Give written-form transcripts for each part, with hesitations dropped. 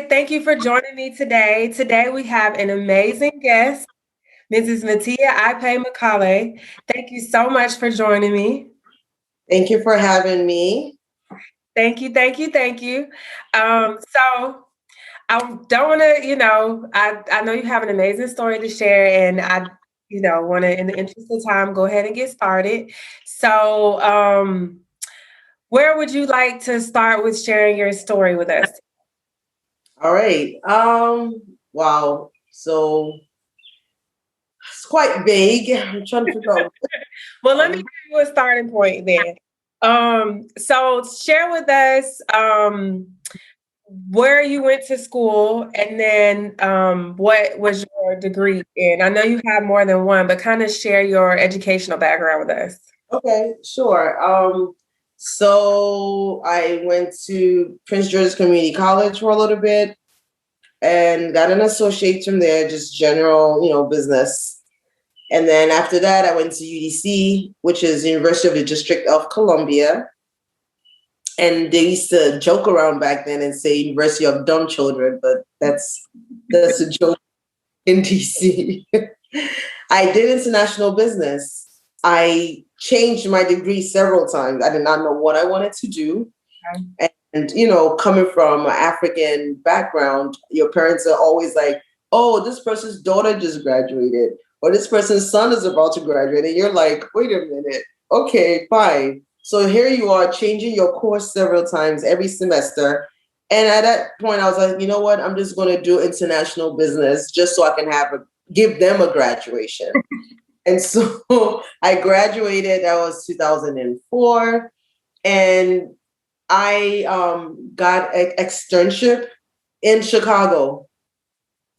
Thank you for joining me today. Today we have an amazing guest, Mrs. Mutiah Ipaye-Macaulay. Thank you so much for joining me. Thank you for having me. Thank you, thank you, thank you. So I don't want to, I know you have an amazing story to share, and I, want to, in the interest of time, go ahead and get started. So, where would you like to start with sharing your story with us? All right. Wow. So it's quite vague. I'm trying to figure out. Well, let me give you a starting point then. So share with us where you went to school, and then what was your degree in. I know you have more than one, but kind of share your educational background with us. Okay, sure. So I went to Prince George's Community College for a little bit and got an associate from there, just general, business. And then after that, I went to UDC, which is University of the District of Columbia. And they used to joke around back then and say University of Dumb Children, but that's a joke in DC. I did international business. I changed my degree several times. I did not know what I wanted to do. And, coming from an African background, your parents are always like, oh, this person's daughter just graduated, or this person's son is about to graduate. And you're like, wait a minute. Okay, fine. So here you are changing your course several times every semester. And at that point, I was like, you know what? I'm just going to do international business just so I can give them a graduation. And so I graduated. That was 2004. And I got an externship in Chicago.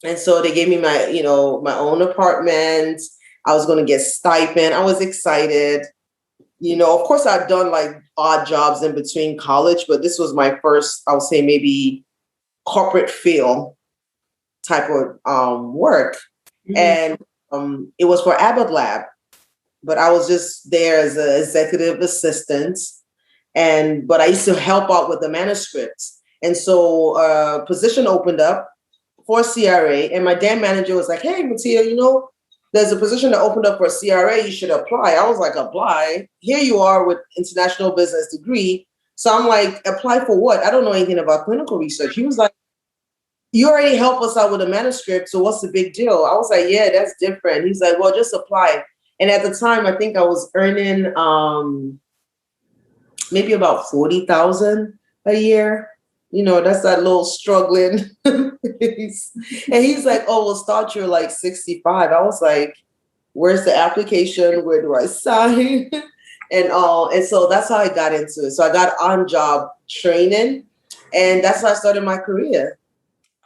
And so they gave me my own apartment. I was going to get stipend. I was excited. Of course, I've done like odd jobs in between college, but this was my first, I would say maybe corporate feel type of work. Mm-hmm. And it was for Abbott Lab, but I was just there as an executive assistant. But I used to help out with the manuscripts. And so a position opened up for CRA, and my damn manager was like, hey, Mutiah, there's a position that opened up for CRA, you should apply. I was like, apply? Here you are with international business degree. So I'm like, apply for what? I don't know anything about clinical research. He was like, you already helped us out with a manuscript, so what's the big deal? I was like, yeah, that's different. He's like, well, just apply. And at the time, I think I was earning maybe about $40,000 a year. That's that little struggling. And he's like, oh, we'll start you like 65. I was like, where's the application? Where do I sign? And so that's how I got into it. So I got on-job training, and that's how I started my career.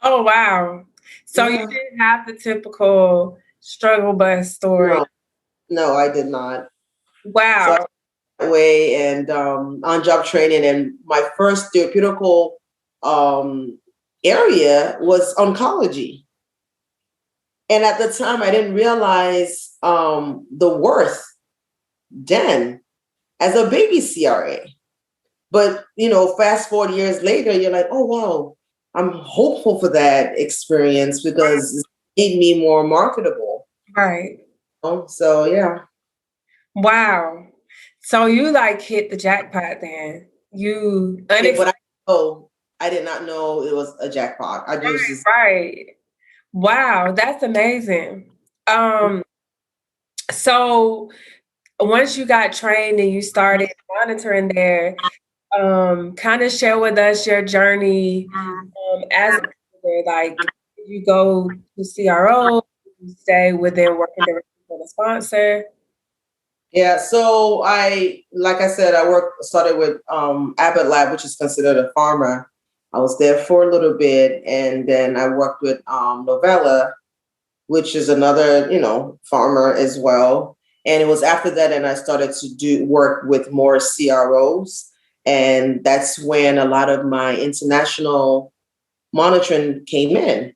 Oh, wow. So you didn't have the typical struggle bus story. No, I did not. Wow. So that way, and on-job training, and my first therapeutical area was oncology. And at the time, I didn't realize the worth then as a baby CRA. But, fast forward years later, you're like, oh, wow, I'm hopeful for that experience because it made me more marketable. Right. So, yeah. Wow. So you like hit the jackpot then. I did not know it was a jackpot. Right. Wow, that's amazing. So once you got trained and you started monitoring there, kind of share with us your journey as a monitor. Like, did you go to CRO? Did you stay within working directly for the sponsor? Yeah, so like I said, I started with Abbott Lab, which is considered a pharma. I was there for a little bit, and then I worked with Novella, which is another, pharma as well. And it was after that, and I started to work with more CROs, and that's when a lot of my international monitoring came in.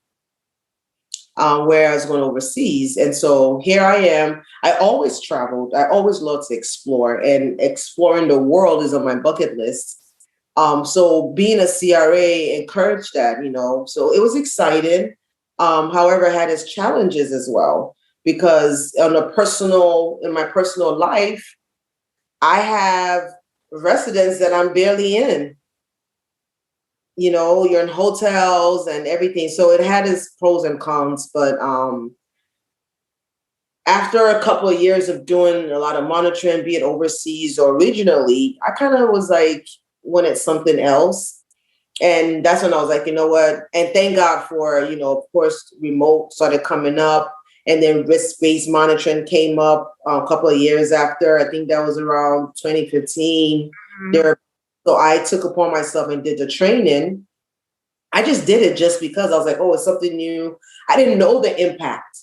Where I was going overseas. And so here I am. I always traveled. I always loved to explore, and exploring the world is on my bucket list. So being a CRA encouraged that, so it was exciting. However, it had its challenges as well, because in my personal life, I have residents that I'm barely in. You're in hotels and everything. So it had its pros and cons, but after a couple of years of doing a lot of monitoring, be it overseas or regionally, I kind of was like, wanted something else. And that's when I was like, you know what? And thank God for, of course, remote started coming up, and then risk-based monitoring came up a couple of years after. I think that was around 2015. So I took upon myself and did the training. I just did it just because I was like, oh, it's something new. I didn't know the impact.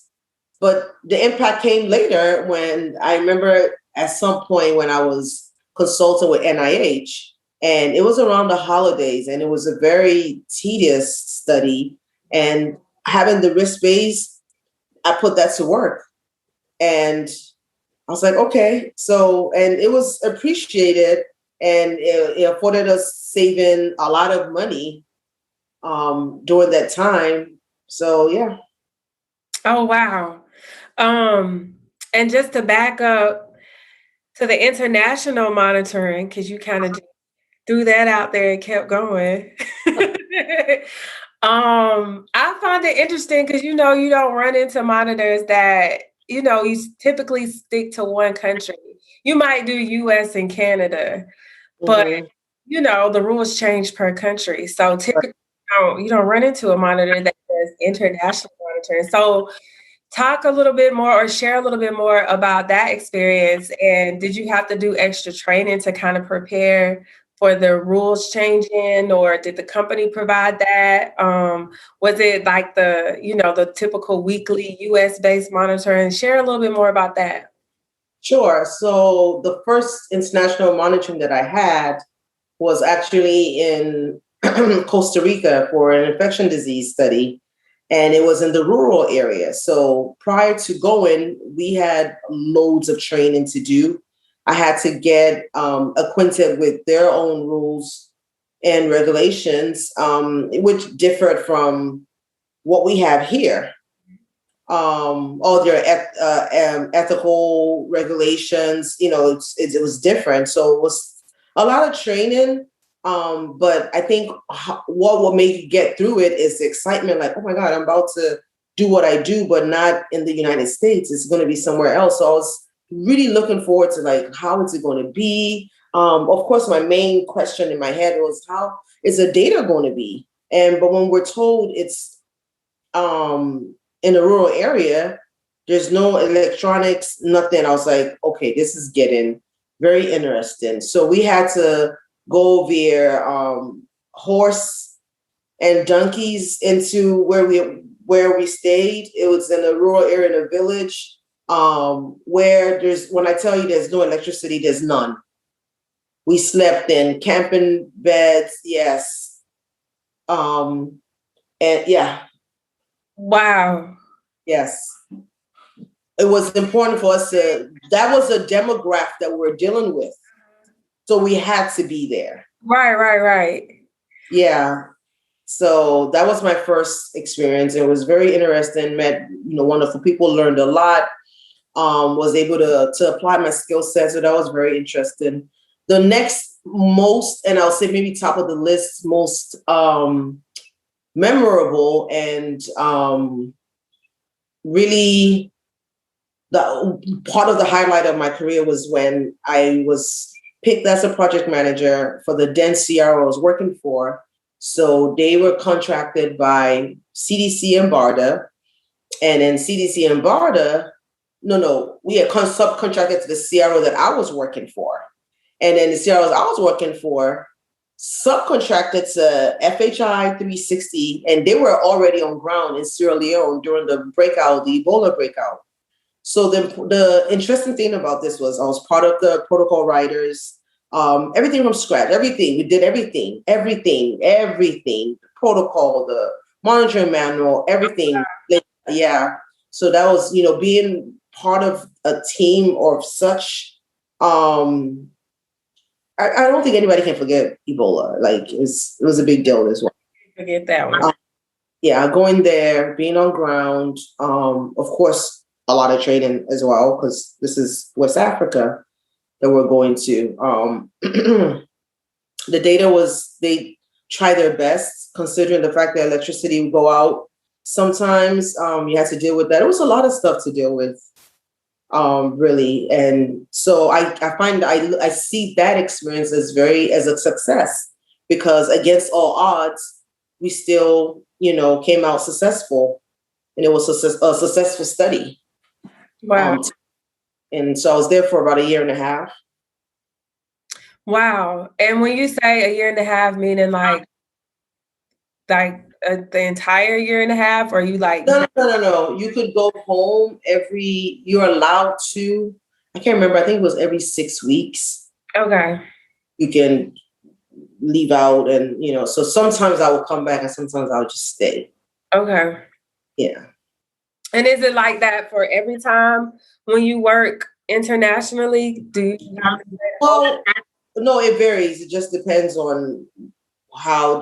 But the impact came later, when I remember at some point when I was consulting with NIH, and it was around the holidays, and it was a very tedious study. And having the risk base, I put that to work. And I was like, okay. So, and it was appreciated, and it afforded us saving a lot of money during that time. So, yeah. Oh, wow. And just to back up to the international monitoring, because you kind of threw that out there and kept going. I find it interesting because you don't run into monitors that you typically stick to one country. You might do US and Canada, but the rules change per country. So typically you don't run into a monitor that does international monitoring. So talk a little bit more, or share a little bit more about that experience. And did you have to do extra training to kind of prepare for the rules changing, or did the company provide that? Was it like the typical weekly US based monitoring? Share a little bit more about that. Sure. So the first international monitoring that I had was actually in Costa Rica for an infection disease study. And it was in the rural area. So prior to going, we had loads of training to do. I had to get acquainted with their own rules and regulations, which differed from what we have here. All their ethical regulations, it was different. So it was a lot of training. But I think what will make you get through it is the excitement, like, oh my God, I'm about to do what I do, but not in the United States. It's going to be somewhere else. So I was really looking forward to, like, how is it going to be? Of course, my main question in my head was, how is the data going to be? But when we're told it's in a rural area, there's no electronics, nothing. I was like, okay, this is getting very interesting. So we had to go via horse and donkeys into where we stayed. It was in a rural area in a village, where when I tell you there's no electricity, there's none. We slept in camping beds, yes. And yeah. Wow. Yes. It was important for us that was a demographic that we're dealing with. So we had to be there. Right. Yeah. So that was my first experience. It was very interesting. Met, wonderful people, learned a lot, was able to apply my skill set. So that was very interesting. The next most, and I'll say maybe top of the list, most memorable and really the part of the highlight of my career was when I was picked as a project manager for the then CRO I was working for. So they were contracted by CDC and BARDA. And then CDC and BARDA, we had subcontracted to the CRO that I was working for. And then the CROs I was working for subcontracted to FHI 360, and they were already on ground in Sierra Leone during the Ebola breakout. So the interesting thing about this was I was part of the protocol writers, everything from scratch, everything. We did everything, the protocol, the monitoring manual, everything. Yeah. So that was, being part of a team of such, I I don't think anybody can forget Ebola. Like, it was a big deal as well. Forget that one. Yeah, going there, being on ground, of course, a lot of training as well, because this is West Africa that we're going to. The data was, they try their best, considering the fact that electricity would go out. Sometimes you had to deal with that. It was a lot of stuff to deal with, really. And so I find I see that experience as a success, because against all odds, we still, came out successful, and it was a successful study. Wow. And so I was there for about a year and a half. Wow. And when you say a year and a half, meaning like the entire year and a half, or you like? No. You could go home you're allowed to, I can't remember, I think it was every 6 weeks. Okay. You can leave out, and, so sometimes I would come back and sometimes I would just stay. Okay. Yeah. And is it like that for every time when you work internationally? Do you have to? Well, no, it varies. It just depends on how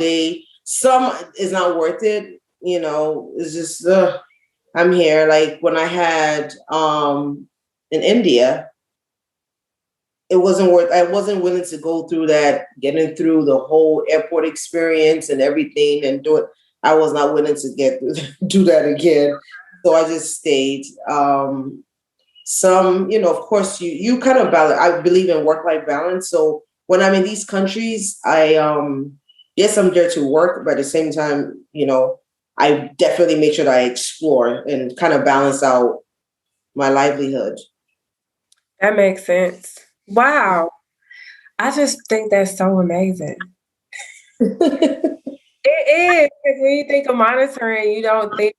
some is not worth it. It's just, I'm here. Like when I had, in India, I wasn't willing to go through that, getting through the whole airport experience and everything and do it. I was not willing to do that again. So I just stayed. Some, of course, you kind of balance. I believe in work-life balance. So when I'm in these countries, yes, I'm there to work, but at the same time, I definitely make sure that I explore and kind of balance out my livelihood. That makes sense. Wow. I just think that's so amazing. It is, because when you think of monitoring, you don't think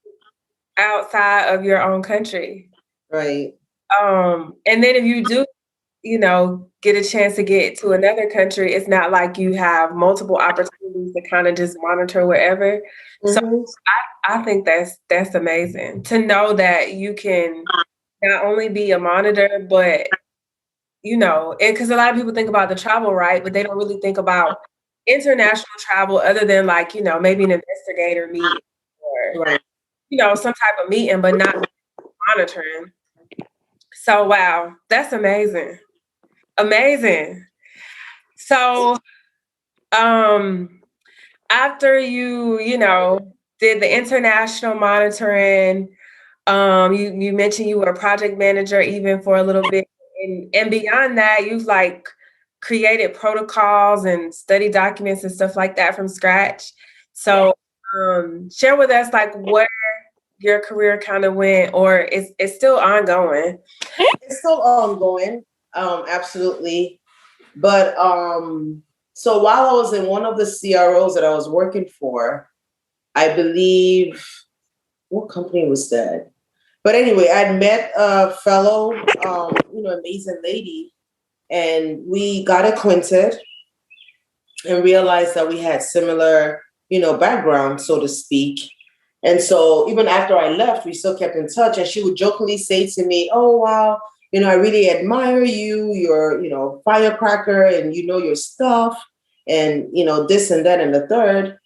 outside of your own country. Right. And then if you do, get a chance to get to another country, it's not like you have multiple opportunities to kind of just monitor wherever. Mm-hmm. So I think that's amazing to know that you can not only be a monitor, but because a lot of people think about the travel, right? But they don't really think about international travel other than like, maybe an investigator meeting or, Right. some type of meeting, but not monitoring. So, wow, that's amazing. Amazing. So, after you, did the international monitoring, you mentioned you were a project manager even for a little bit. And beyond that, you've like created protocols and study documents and stuff like that from scratch. So share with us like where your career kind of went, or it's still ongoing. It's still ongoing, absolutely. But so while I was in one of the CROs that I was working for, I believe, what company was that? But anyway, I'd met a fellow, amazing lady, and we got acquainted and realized that we had similar, background, so to speak. And so even after I left, we still kept in touch, and she would jokingly say to me, "Oh, wow, I really admire you. You're, firecracker, and you know your stuff, and, this and that and the third."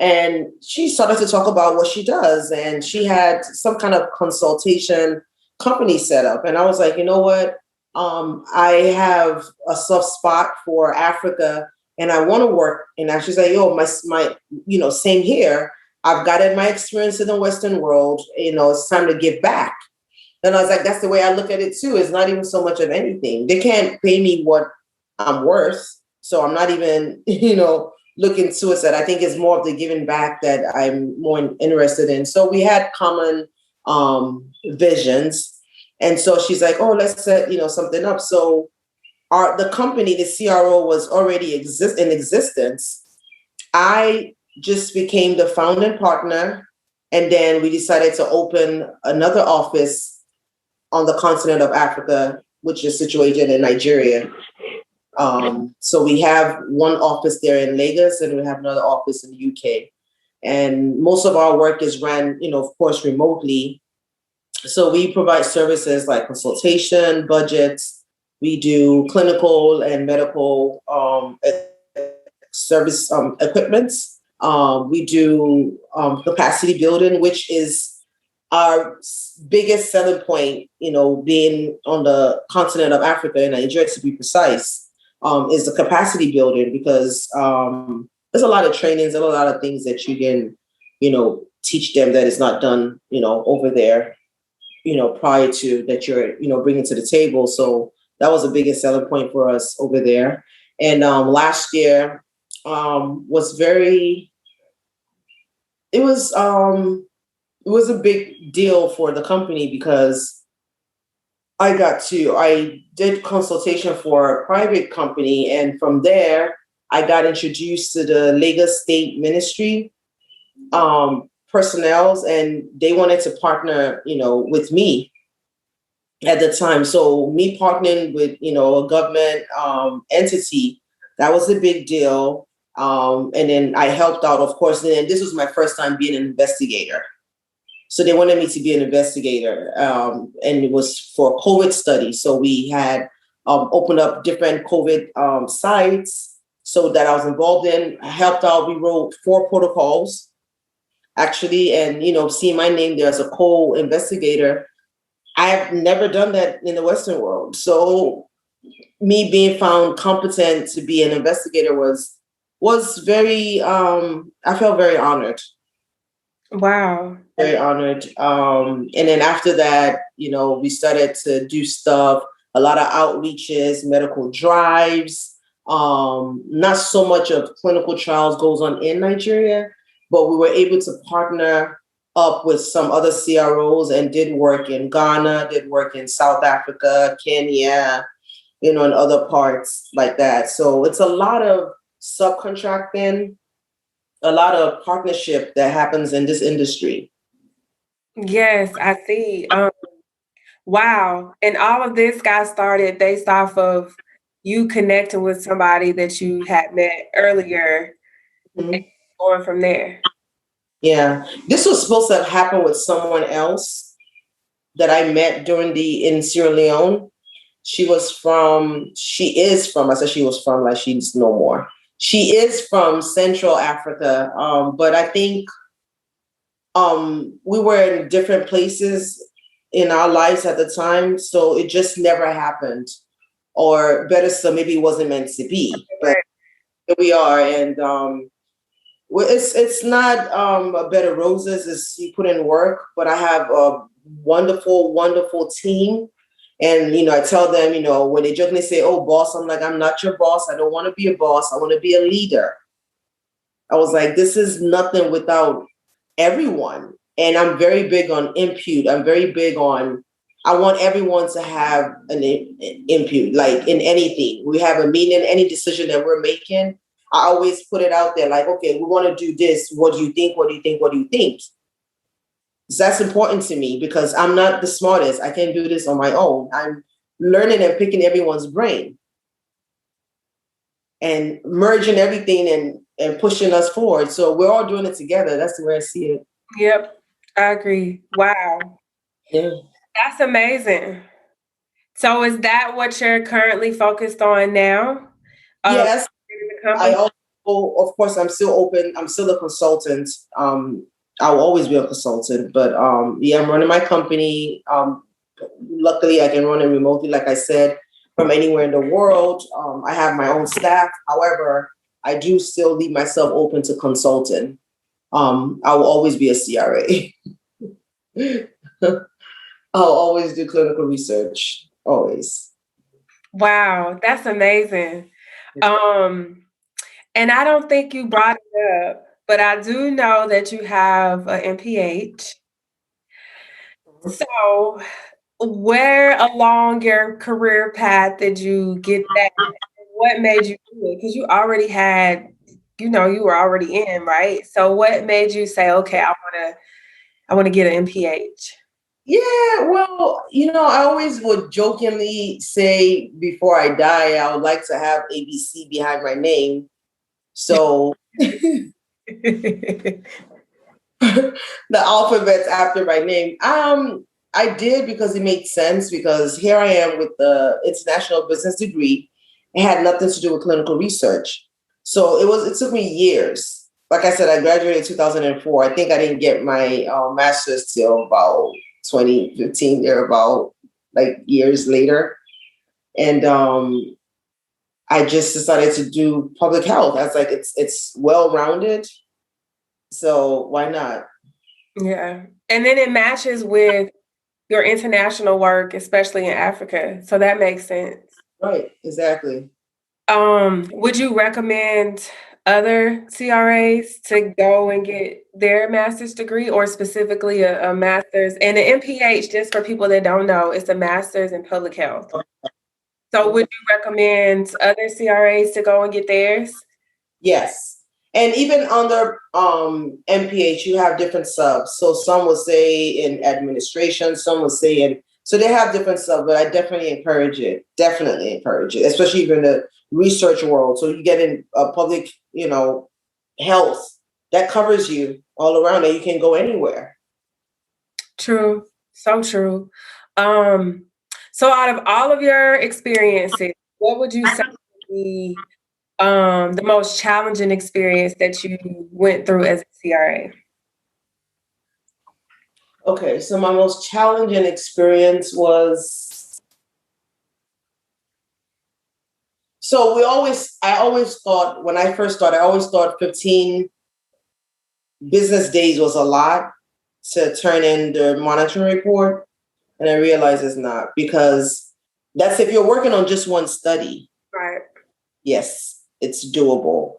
And she started to talk about what she does. And she had some kind of consultation company set up. And I was like, you know what? I have a soft spot for Africa, and I want to work. And she's like, yo, my, same here. I've gotten my experience in the Western world. It's time to give back. And I was like, that's the way I look at it too. It's not even so much of anything. They can't pay me what I'm worth. So I'm not even, looking to it. That I think is more of the giving back that I'm more interested in. So we had common visions. And so she's like, oh, let's set, something up. So the company, the CRO, was already in existence. I just became the founding partner. And then we decided to open another office on the continent of Africa, which is situated in Nigeria. So we have one office there in Lagos, and we have another office in the UK. And most of our work is run, of course, remotely. So we provide services like consultation, budgets, We do clinical and medical service equipments. We do capacity building, which is our biggest selling point, being on the continent of Africa and Nigeria, to be precise, is the capacity building, because there's a lot of trainings and a lot of things that you can, teach them that is not done, over there, prior to that you're, bringing to the table. So that was the biggest selling point for us over there. And last year was very, it was a big deal for the company, because I did consultation for a private company, and from there I got introduced to the Lagos State Ministry personnel, and they wanted to partner, with me at the time. So me partnering with, a government entity, that was a big deal. And then I helped out, of course, and this was my first time being an investigator. So they wanted me to be an investigator, and it was for COVID studies. So we had opened up different COVID sites, so that I was involved in. I helped out. We wrote 4 protocols, actually, and seeing my name there as a co-investigator, I have never done that in the Western world. So me being found competent to be an investigator was very. I felt very honored. Wow. Very honored. And then after that, we started to do stuff, a lot of outreaches, medical drives. Not so much of clinical trials goes on in Nigeria, but we were able to partner up with some other CROs and did work in Ghana, did work in South Africa, Kenya, and other parts like that. So it's a lot of subcontracting, a lot of partnership that happens in this industry. Yes, I see. Wow. And all of this got started based off of you connecting with somebody that you had met earlier and Mhm. going from there. Yeah, this was supposed to have happened with someone else that I met in Sierra Leone. She is from, I said she was from, like she's no more. She is from Central Africa, but I think we were in different places in our lives at the time, so it just never happened. Or better still, maybe it wasn't meant to be, but here we are. And well, it's not a bed of roses. It's you put in work, but I have a wonderful, wonderful team. And I tell them, when they jokingly say, "Oh, boss," I'm like, "I'm not your boss. I don't want to be a boss. I want to be a leader." I was like, "This is nothing without everyone." And I'm very big on input. I'm very big on. I want everyone to have an input, like in anything. We have a meeting, any decision that we're making. I always put it out there, like, okay, we want to do this. What do you think? What do you think? What do you think? So that's important to me, because I'm not the smartest. I can't do this on my own. I'm learning and picking everyone's brain and merging everything and pushing us forward. So we're all doing it together. That's the way I see it. Yep, I agree. Wow. Yeah. That's amazing. So is that what you're currently focused on now? Yes. In the I company? also, of course, I'm still open. I'm still a consultant. I'll always be a consultant, but yeah, I'm running my company. Luckily, I can run it remotely, like I said, from anywhere in the world. I have my own staff. However, I do still leave myself open to consulting. I will always be a CRA. I'll always do clinical research. Always. Wow, that's amazing. Um, and I don't think you brought it up, but I do know that you have an MPH. So, where along your career path did you get that? What made you do it? Because you already had, you were already in, right? So, what made you say, "Okay, I wanna get an MPH"? Yeah, well, I always would jokingly say before I die, I would like to have ABC behind my name. So the alphabet's after my name. I did because it made sense, because here I am with the international business degree. It had nothing to do with clinical research. So it took me years. Like I said, I graduated in 2004. I think I didn't get my master's till about 2015, there about like years later. And I just decided to do public health. I was like, it's well-rounded. So why not? Yeah. And then it matches with your international work, especially in Africa. So that makes sense. Right, exactly. Would you recommend other CRAs to go and get their master's degree, or specifically a master's? And the MPH, just for people that don't know, is a master's in public health. So would you recommend other CRAs to go and get theirs? Yes. And even under MPH, you have different subs. So some will say in administration, some will say in, so they have different subs, but I definitely encourage it. Definitely encourage it, especially even the research world. So you get in public, health that covers you all around, and you can go anywhere. True. So true. So out of all of your experiences, what would you say would be the most challenging experience that you went through as a CRA? Okay, so my most challenging experience was, I always thought, when I first started, I always thought 15 business days was a lot to turn in the monitoring report. And I realized it's not, because that's if you're working on just one study. Right. Yes, it's doable.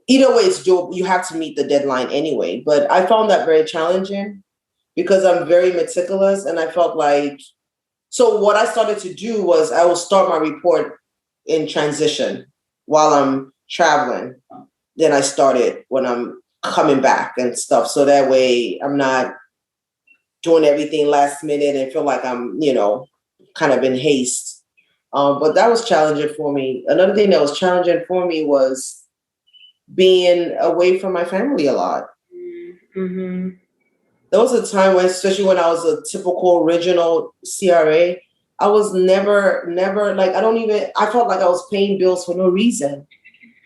Either way, it's doable. You have to meet the deadline anyway. But I found that very challenging because I'm very meticulous, and I felt like, so what I started to do was I will start my report in transition while I'm traveling. Then I start it when I'm coming back and stuff. So that way I'm not doing everything last minute and feel like I'm, kind of in haste. But that was challenging for me. Another thing that was challenging for me was being away from my family a lot. Mm-hmm. There was a time when, especially when I was a typical original CRA, I was never like, I felt like I was paying bills for no reason.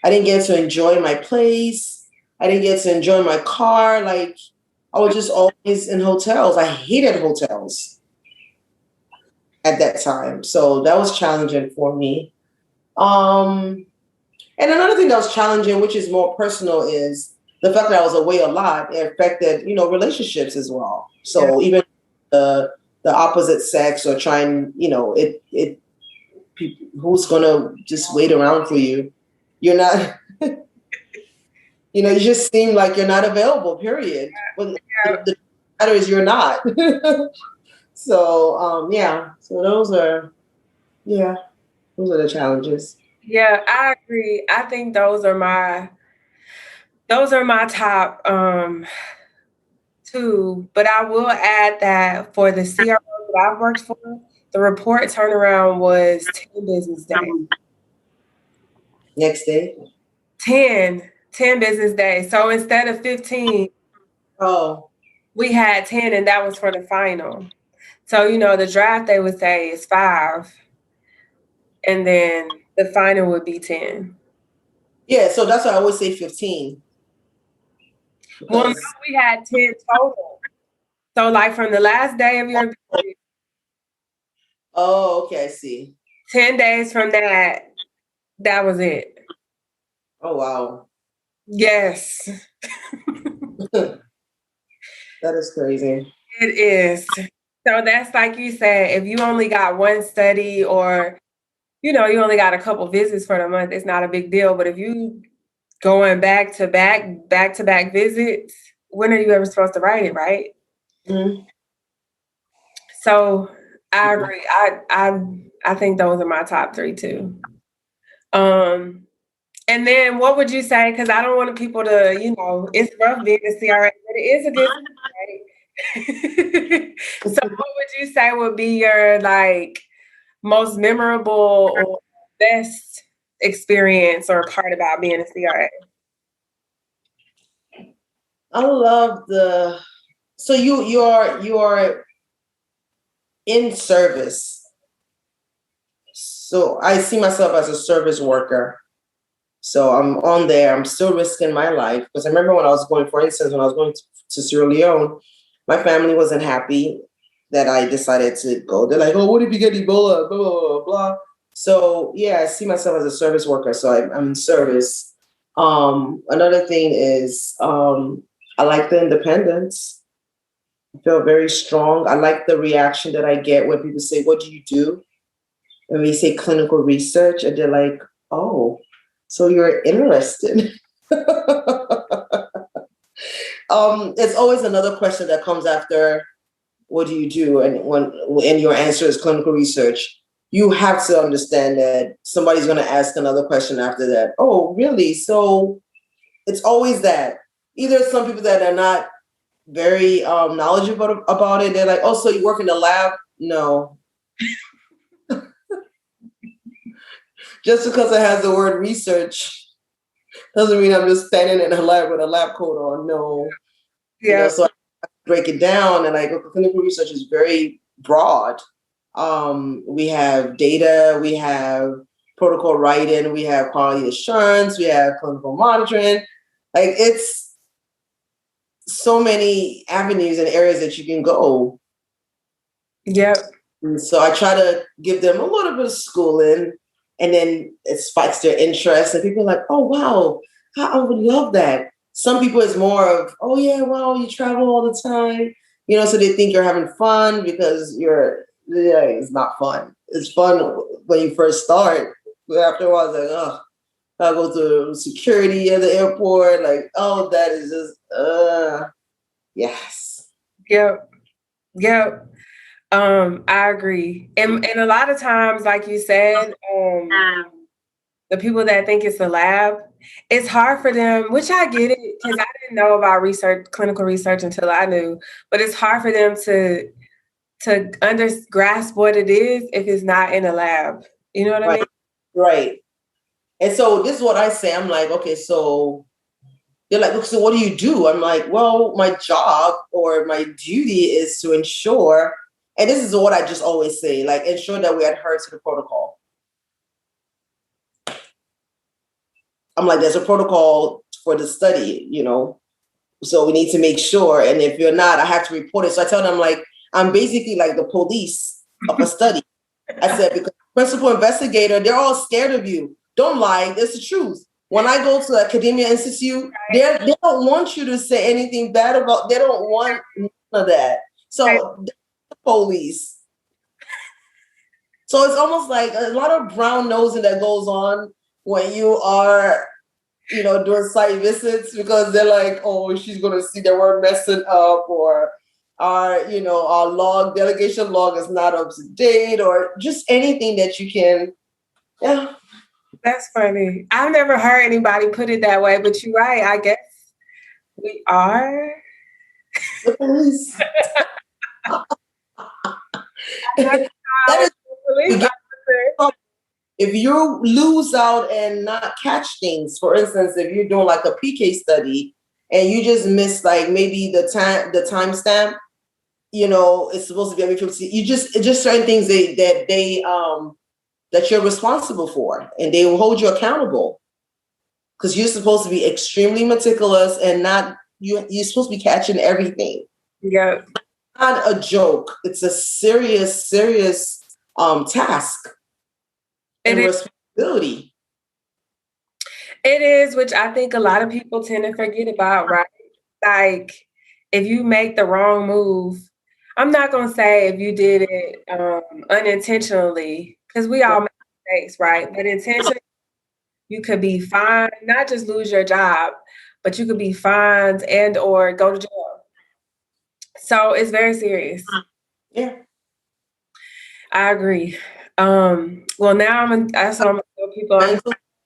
I didn't get to enjoy my place. I didn't get to enjoy my car. Like, I was just always in hotels. I hated hotels at that time. So that was challenging for me. And another thing that was challenging, which is more personal, is the fact that I was away a lot. It affected, relationships as well. So even the opposite sex, or trying, who's gonna just wait around for you? You're not, you just seem like you're not available. Period. But the matter is you're not. So yeah. So those are the challenges. Yeah, I agree. I think those are my top two, but I will add that for the CRO that I've worked for, the report turnaround was 10 business days. Next day. 10 business days. So instead of 15, Oh, we had 10, and that was for the final. So, the draft, they would say, is 5, and then the final would be 10. yeah. So that's why I always say 15. Well, no, we had 10 total. So, like, from the last day of your visit, Oh, okay, I see. 10 days from that was it. Oh, wow. Yes, That is crazy. it is. So that's like you said, if you only got one study, or, you only got a couple visits for the month, it's not a big deal. But if you going back to back visits, when are you ever supposed to write it, right? Mm-hmm. So I agree. I think those are my top 3 too. And then what would you say? Because I don't want people to, it's rough being a CRA, but it is a good thing, right? So what would you say would be your most memorable or best experience or part about being a CRA? I love so you are in service. So I see myself as a service worker. So I'm on there. I'm still risking my life because I remember when I was going, for instance, when I was going to Sierra Leone, my family wasn't happy that I decided to go. They're like, "Oh, what if you get Ebola?" Blah blah blah blah. So yeah, I see myself as a service worker. So I'm in service. Another thing is I like the independence. I feel very strong. I like the reaction that I get when people say, "What do you do?" When we say clinical research, and they're like, "Oh, so you're interested." It's always another question that comes after, "What do you do?" And when your answer is clinical research, you have to understand that somebody's going to ask another question after that. "Oh, really?" So it's always that. Either some people that are not very knowledgeable about it, they're like, "Oh, so you work in the lab?" No. Just because it has the word research doesn't mean I'm just standing in a lab with a lab coat on. No. Yeah. So I break it down, and clinical research is very broad. We have data, we have protocol writing, we have quality assurance, we have clinical monitoring. Like, it's so many avenues and areas that you can go. Yep. And so I try to give them a little bit of schooling, and then it spikes their interest, and people are like, "Oh, wow, I would love that." Some people it's more of, "Oh yeah, wow, you travel all the time." So they think you're having fun because it's not fun. It's fun when you first start. But after a while, it's like, oh, I go to security at the airport. Like, oh, that is just, yes. Yep. Yep. I agree. And a lot of times, like you said, the people that think it's a lab, it's hard for them, which I get it, because I didn't know about clinical research until I knew, but it's hard for them to grasp what it is if it's not in a lab. You know what I mean? Right. And so this is what I say. I'm like, okay, so they're like, "So what do you do?" I'm like, "Well, my job or my duty is to ensure," and this is what I just always say, like, ensure that we adhere to the protocol. I'm like, there's a protocol for the study, so we need to make sure. And if you're not, I have to report it. So I tell them, like, I'm basically like the police of a study. I said, because principal investigator, they're all scared of you. Don't lie. It's the truth. When I go to Academia Institute, they don't want you to say anything bad about, they don't want none of that. So the police. So it's almost like a lot of brown nosing that goes on when you are, doing site visits, because they're like, "Oh, she's going to see that we're messing up," or our delegation log is not up to date, or just anything that you can. Yeah. That's funny. I've never heard anybody put it that way, but you're right. I guess we are. The police. That That is, police officer. if you lose out and not catch things, for instance, if you're doing like a PK study and you just miss like maybe the timestamp, it's supposed to be every 50. It's just certain things that you're responsible for, and they will hold you accountable, because you're supposed to be extremely meticulous and not you're supposed to be catching everything. Yeah. Not a joke. It's a serious task and responsibility. It is, which I think a lot of people tend to forget about, right? Like, if you make the wrong move, I'm not going to say if you did it unintentionally, because we all make mistakes, right? But intentionally, you could be fined, not just lose your job, but you could be fined and or go to jail. So it's very serious. Yeah. I agree. Well, now that's what I'm going to tell people.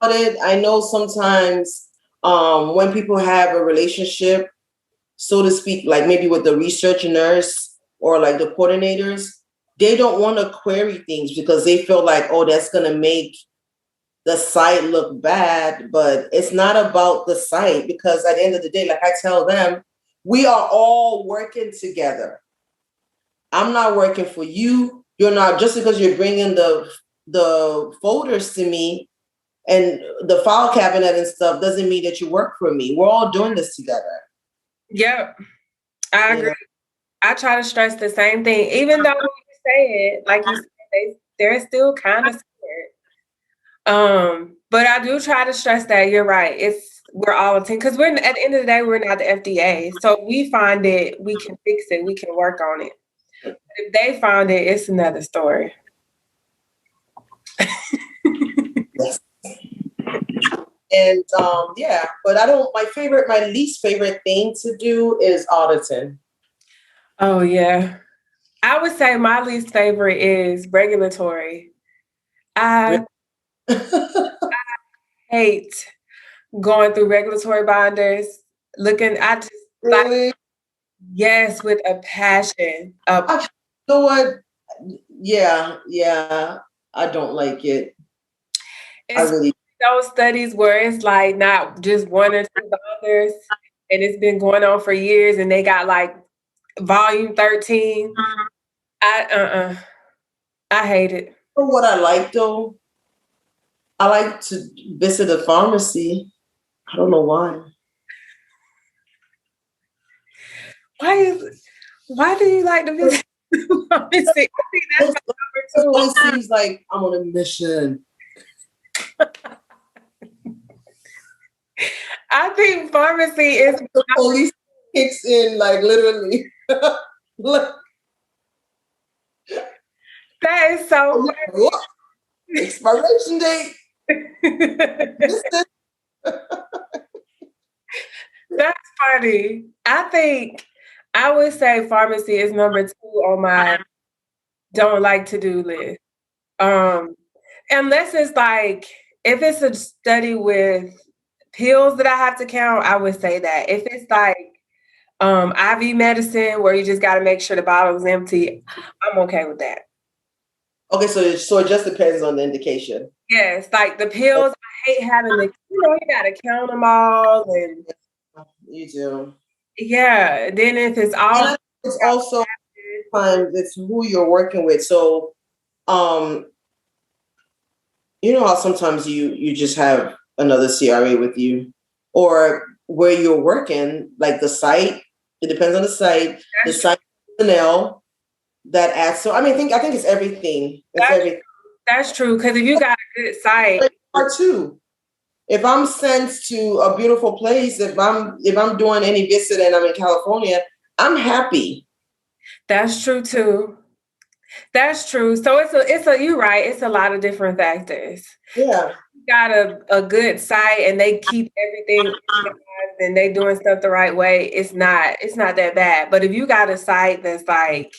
I know sometimes when people have a relationship, so to speak, like maybe with the research nurse or like the coordinators, they don't want to query things because they feel like, oh, that's going to make the site look bad. But it's not about the site, because at the end of the day, like I tell them, we are all working together. I'm not working for you. You're not, just because you're bringing the folders to me and the file cabinet and stuff doesn't mean that you work for me. We're all doing this together. Yep, I You agree. know? I try to stress the same thing, even though when you say it, like you said, they're still kind of scared. But I do try to stress that you're right. We're all a team because we're at the end of the day, we're not the FDA. So if we find it, we can fix it, we can work on it. If they found it, it's another story. Yes. And yeah, but my least favorite thing to do is auditing. Oh yeah. I would say my least favorite is regulatory. I hate going through regulatory binders, I just like, Really? yes, with a passion. You know what? Yeah. I don't like it. I It's really. those studies where it's like not just one or two authors, and it's been going on for years, and they got like volume 13. I hate it. You know what I like though? I like to visit a pharmacy. I don't know why. Why do you like to visit the pharmacy? I think that's my It number always seems like I'm on a mission. 2. I think pharmacy is The police kicks in like literally. Look, that is so look, expiration date. funny. That's funny. I think I would say pharmacy is number 2 on my don't like to do list. Um, unless it's like if it's a study with pills that I have to count, I would say that. If it's like IV medicine where you just got to make sure the bottle is empty, I'm okay with that. Okay, so it just depends on the indication. Yes, like the pills, I hate having you got to count them all, and You do. yeah. Then if it's all, And it's also times it's who you're working with. So, you know how sometimes you just have another CRA with you, or where you're working, like the site. It depends on the site. The site personnel that adds. So I think it's everything. It's everything. That's true. Because if you got a good site, Part two. If I'm sent to a beautiful place, if I'm doing any visit and I'm in California, I'm happy. that's true too. That's true. So you're right. It's a lot of different factors. Yeah. You got a good site and they keep everything organized and they doing stuff the right way. It's not that bad. But if you got a site that's like,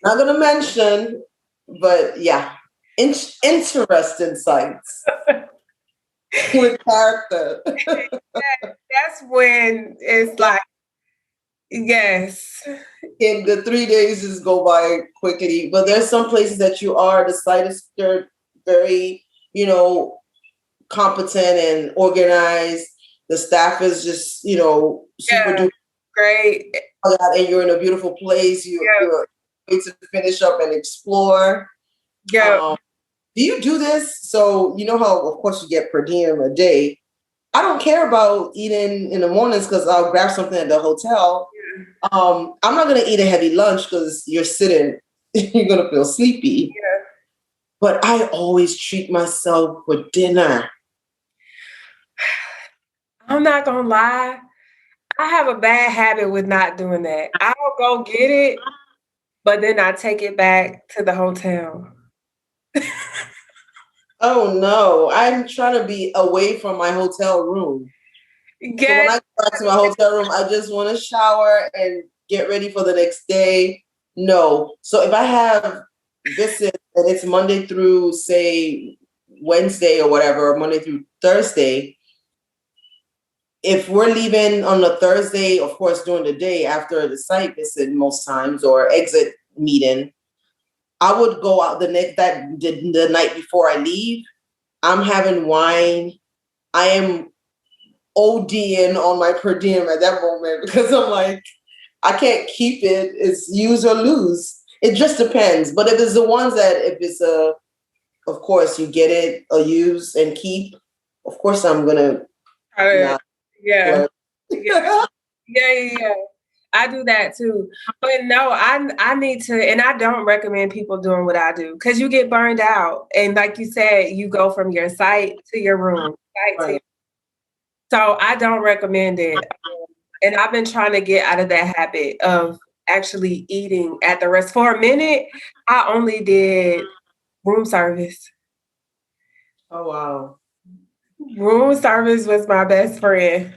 Not gonna mention, but yeah, interesting sites with character. that's when it's like, yes. And the 3 days just go by quickly. But there's some places that the site is very, competent and organized. The staff is just, super duper. Great. And you're in a beautiful place. You're ready to finish up and explore. Yeah. Do you do this? So you know how, of course, you get per diem a day. I don't care about eating in the mornings because I'll grab something at the hotel. I'm not going to eat a heavy lunch because you're sitting, you're going to feel sleepy. Yeah. But I always treat myself for dinner. I'm not going to lie. I have a bad habit with not doing that. I'll go get it, but then I take it back to the hotel. Oh no, I'm trying to be away from my hotel room. So when I go back to my hotel room, I just want to shower and get ready for the next day. No. So if I have visit and it's Monday through, say, Wednesday or whatever, Monday through Thursday, if we're leaving on a Thursday, of course, during the day after the site visit most times or exit meeting, I would go out the night before I leave. I'm having wine. I am ODing on my per diem at that moment because I'm like, I can't keep it. It's use or lose. It just depends. But if it's the ones that, if it's of course, you get it or use and keep, of course, I'm going to not. Yeah. Yeah. Yeah. I do that too. But no, I need to, and I don't recommend people doing what I do because you get burned out. And like you said, you go from your site to your room. Right. So I don't recommend it. And I've been trying to get out of that habit of actually eating at the rest. For a minute, I only did room service. Oh, wow. Room service was my best friend.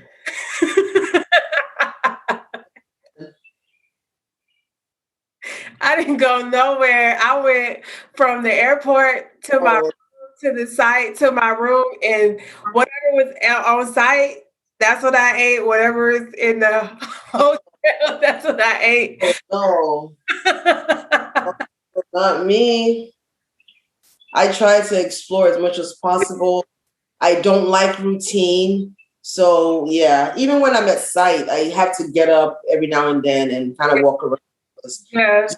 I didn't go nowhere. I went from the airport to my room, to the site to my room, and whatever was on site, that's what I ate. Whatever is in the hotel, that's what I ate. No, not me. I try to explore as much as possible. I don't like routine. So yeah, even when I'm at site, I have to get up every now and then and kind of walk around. Yeah.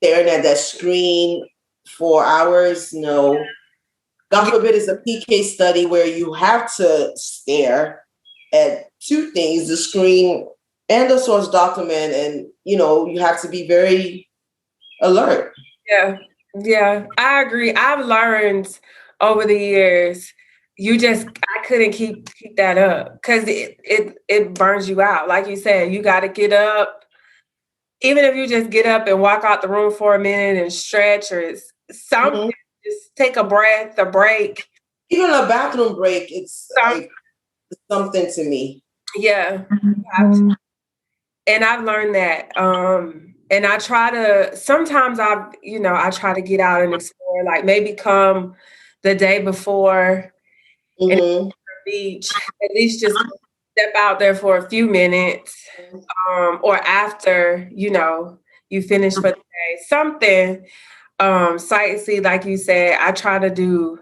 Staring at that screen for hours, no. God forbid it's a PK study where you have to stare at two things, the screen and the source document, and you have to be very alert. Yeah, I agree. I've learned over the years, I couldn't keep that up because it burns you out. Like you said, you got to get up. Even if you just get up and walk out the room for a minute and stretch or something, just take a breath, a break. Even a bathroom break, it's like something to me. Yeah, you have to. And I've learned that. And I try to, sometimes I try to get out and explore, like maybe come the day before and the beach, at least just step out there for a few minutes, or after, you finish for the day, something, sightsee, like you said, I try to do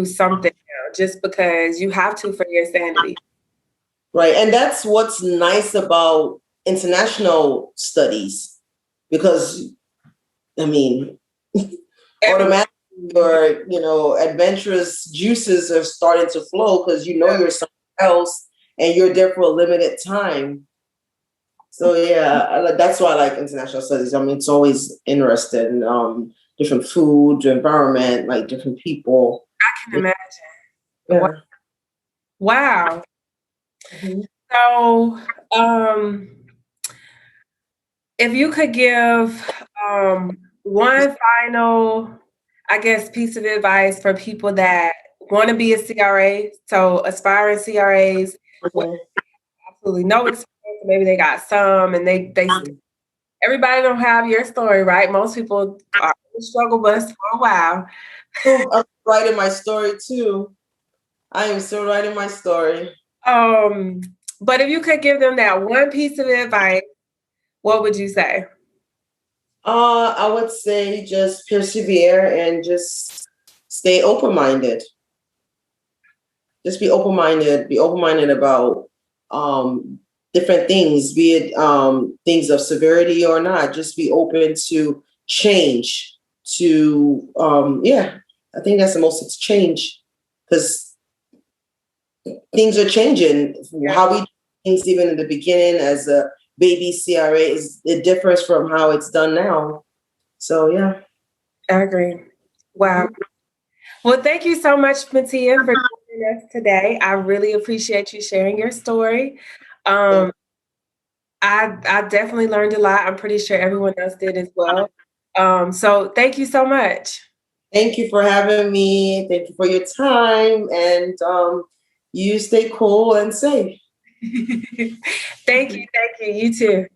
something now just because you have to for your sanity. Right. And that's what's nice about international studies, because, I mean, automatically your, adventurous juices are starting to flow because you're somewhere else and you're there for a limited time. So, yeah, that's why I like international studies. I mean, it's always interesting. Different food, environment, like different people. I can imagine. Yeah. Wow. Mm-hmm. So, if you could give one final, I guess, piece of advice for people that want to be a CRA, so aspiring CRAs, with absolutely no experience, maybe they got some, and they everybody don't have your story, right? Most people are in the struggle bus for a while. I'm writing my story too. I am still writing my story. But if you could give them that one piece of advice, what would you say? I would say just persevere and just stay open-minded. Just be open-minded. Be open-minded about different things, be it things of severity or not. Just be open to change. I think that's the most. It's change, because things are changing. Yeah. How we do things even in the beginning as a baby CRA it differs from how it's done now. So yeah. I agree. Wow. Well, thank you so much, Mutiah, for joining us today. I really appreciate you sharing your story. I definitely learned a lot. I'm pretty sure everyone else did as well. So thank you so much. Thank you for having me. Thank you for your time, and you stay cool and safe. Thank you. You too.